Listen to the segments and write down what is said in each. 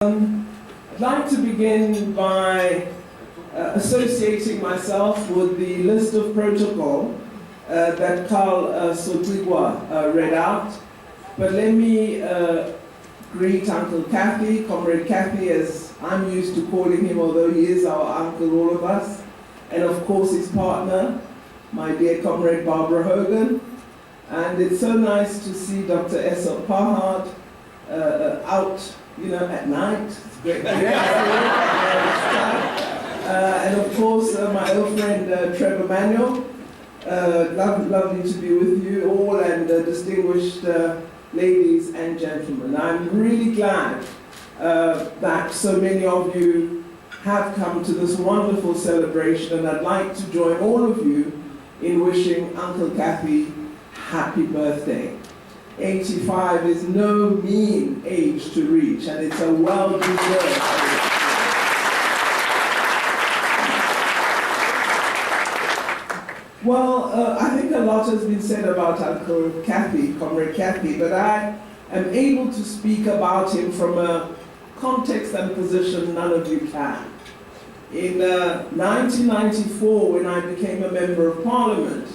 I'd like to begin by associating myself with the list of protocol that Carl Sotigwa read out. But let me greet Uncle Kathy, Comrade Kathy, as I'm used to calling him, although he is our uncle, all of us. And of course his partner, my dear Comrade Barbara Hogan. And it's so nice to see Dr. Essa Pahad out, at night. It's great. And of course, my old friend Trevor Manuel. Lovely to be with you all, and distinguished ladies and gentlemen. I'm really glad that so many of you have come to this wonderful celebration, and I'd like to join all of you in wishing Uncle Kathy happy birthday. 85 is no mean age to reach, and it's a well-deserved. Well, I think a lot has been said about Uncle Kathy, Comrade Kathy, but I am able to speak about him from a context and position none of you can. In 1994, when I became a member of Parliament,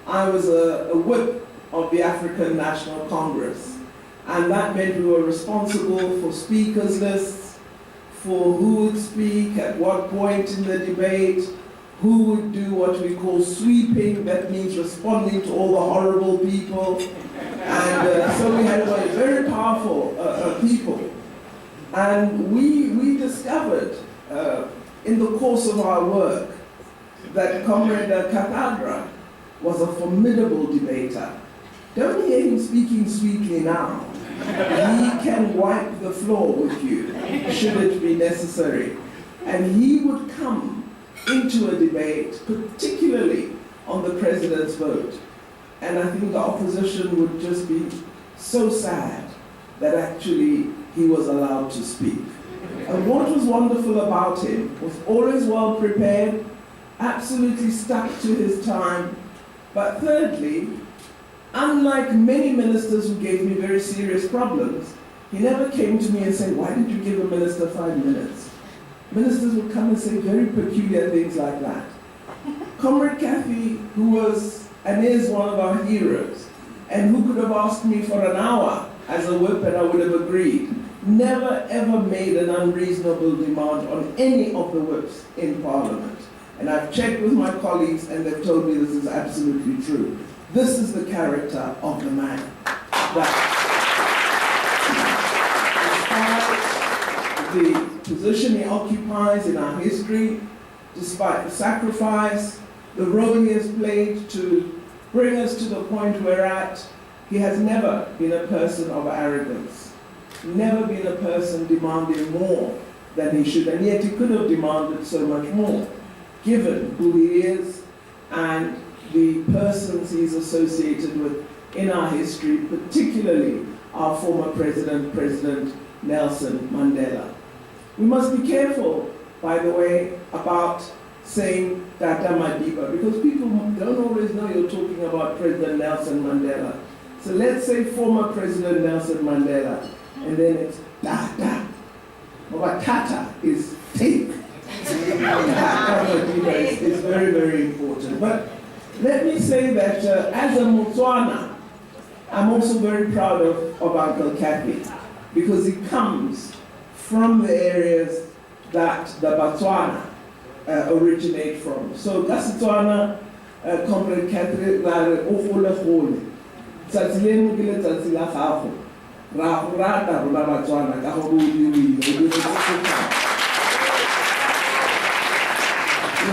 I was a whip of the African National Congress. And that meant we were responsible for speakers lists, for who would speak, at what point in the debate, who would do what we call sweeping, that means responding to all the horrible people. And so we had very powerful people. And we discovered in the course of our work that Comrade Kathrada was a formidable debater. Don't hear him speaking sweetly now. He can wipe the floor with you, should it be necessary. And he would come into a debate, particularly on the president's vote. And I think the opposition would just be so sad that actually he was allowed to speak. And what was wonderful about him was always well prepared, absolutely stuck to his time. But thirdly, unlike many ministers who gave me very serious problems, he never came to me and said, "Why did you give a minister 5 minutes?" Ministers would come and say very peculiar things like that. Comrade Kathy, who was and is one of our heroes, and who could have asked me for an hour as a whip and I would have agreed, never ever made an unreasonable demand on any of the whips in Parliament. And I've checked with my colleagues and they've told me this is absolutely true. This is the character of the man. Despite the position he occupies in our history, despite the sacrifice, the role he has played to bring us to the point we're at, he has never been a person of arrogance, never been a person demanding more than he should, and yet he could have demanded so much more, given who he is and the persons he's associated with in our history, particularly our former president, President Nelson Mandela. We must be careful, by the way, about saying Tata Madiba, because people don't always know you're talking about President Nelson Mandela. So let's say former President Nelson Mandela, and then it's Tata. But Tata is take. Tata Madiba is very, very important. But let me say that as a Motswana, I'm also very proud of Uncle Kathy, because he comes from the areas that the Botswana originate from. So Botswana, Comrade Kathy, you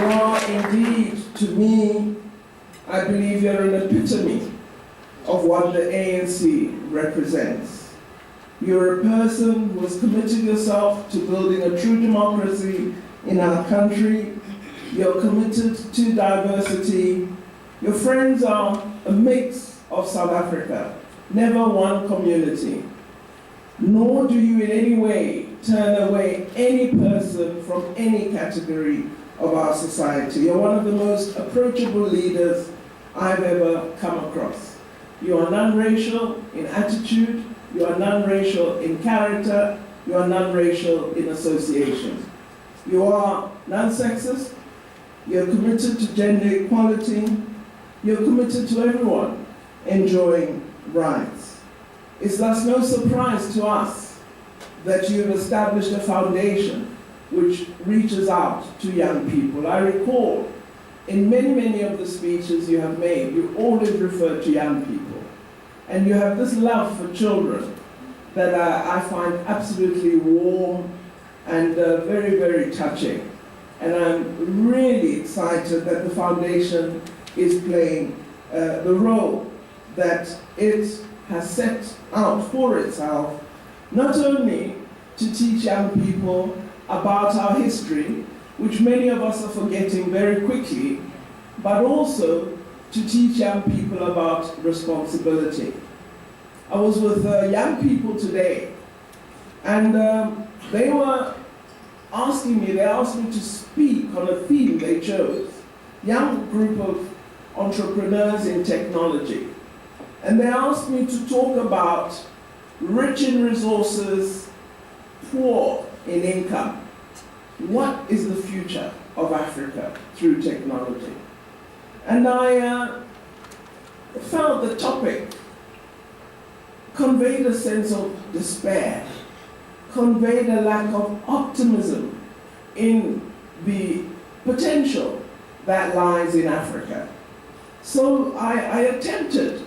are indeed, to me, I believe you're an epitome of what the ANC represents. You're a person who has committed yourself to building a true democracy in our country. You're committed to diversity. Your friends are a mix of South Africa, never one community. Nor do you in any way turn away any person from any category of our society. You're one of the most approachable leaders I've ever come across. You are non-racial in attitude, you are non-racial in character, you are non-racial in association. You are non-sexist, you're committed to gender equality, you're committed to everyone enjoying rights. It's thus no surprise to us that you've established a foundation which reaches out to young people. I recall in many of the speeches you have made, you always refer to young people. And you have this love for children that I find absolutely warm and very touching. And I'm really excited that the foundation is playing the role that it has set out for itself, not only to teach young people about our history, which many of us are forgetting very quickly, but also to teach young people about responsibility. I was with young people today, and they were asking me, they asked me to speak on a theme they chose, young group of entrepreneurs in technology. And they asked me to talk about rich in resources, poor in income. What is the future of Africa through technology? And I felt the topic conveyed a sense of despair, conveyed a lack of optimism in the potential that lies in Africa. So I attempted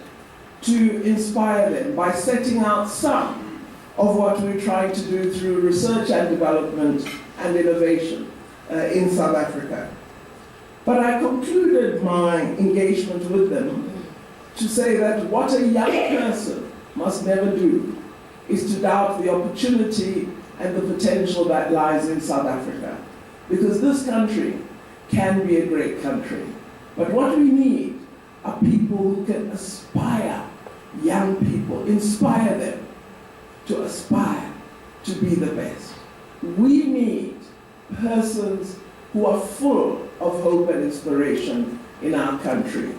to inspire them by setting out some of what we're trying to do through research and development and innovation in South Africa. But I concluded my engagement with them to say that what a young person must never do is to doubt the opportunity and the potential that lies in South Africa. Because this country can be a great country. But what we need are people who can aspire, young people, inspire them to aspire to be the best. We need persons who are full of hope and inspiration in our country.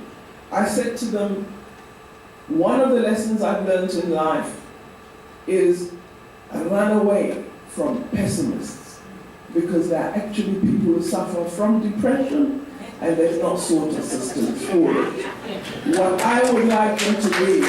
I said to them, one of the lessons I've learned in life is I run away from pessimists, because they're actually people who suffer from depression and they've not sought assistance for it. What I would like them to be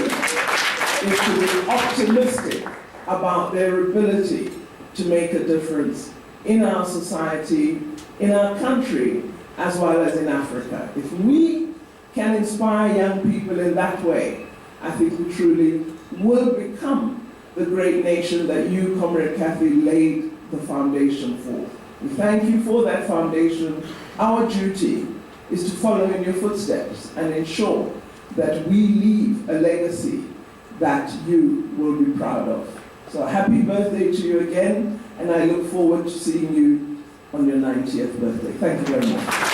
is to be optimistic about their ability to make a difference in our society, in our country, as well as in Africa. If we can inspire young people in that way, I think we truly will become the great nation that you, Comrade Kathy, laid the foundation for. We thank you for that foundation. Our duty is to follow in your footsteps and ensure that we leave a legacy that you will be proud of. So happy birthday to you again, and I look forward to seeing you on your 90th birthday. Thank you very much.